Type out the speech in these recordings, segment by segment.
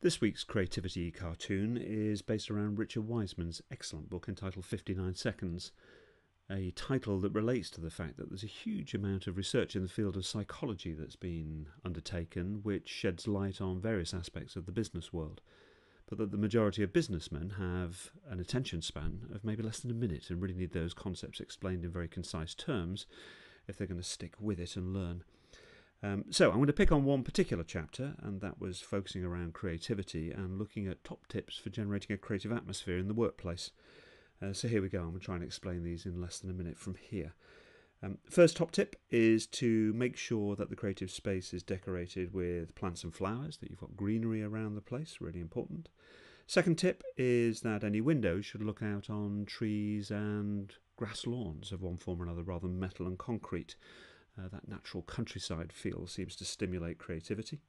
This week's creativity cartoon is based around Richard Wiseman's excellent book entitled 59 Seconds, a title that relates to the fact that there's a huge amount of research in the field of psychology that's been undertaken, which sheds light on various aspects of the business world, but that the majority of businessmen have an attention span of maybe less than a minute and really need those concepts explained in very concise terms if they're going to stick with it and learn. So I'm going to pick on one particular chapter, and that was focusing around creativity and looking at top tips for generating a creative atmosphere in the workplace. So here we go. I'm going to try and explain these in less than a minute from here. First top tip is to make sure that the creative space is decorated with plants and flowers, that you've got greenery around the place, really important. Second tip is that any windows should look out on trees and grass lawns of one form or another rather than metal and concrete. That natural countryside feel seems to stimulate creativity.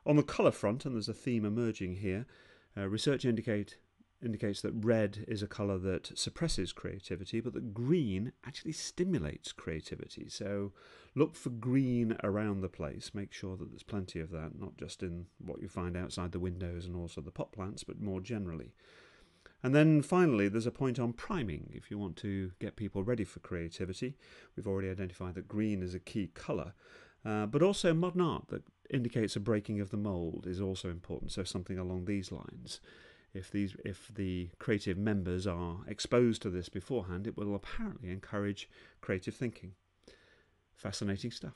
On the colour front, and there's a theme emerging here, research indicates that red is a colour that suppresses creativity, but that green actually stimulates creativity. So look for green around the place. Make sure that there's plenty of that, not just in what you find outside the windows and also the pot plants, but more generally. And then finally, there's a point on priming if you want to get people ready for creativity. We've already identified that green is a key colour, but also modern art that indicates a breaking of the mould is also important, so something along these lines. If the creative members are exposed to this beforehand, it will apparently encourage creative thinking. Fascinating stuff.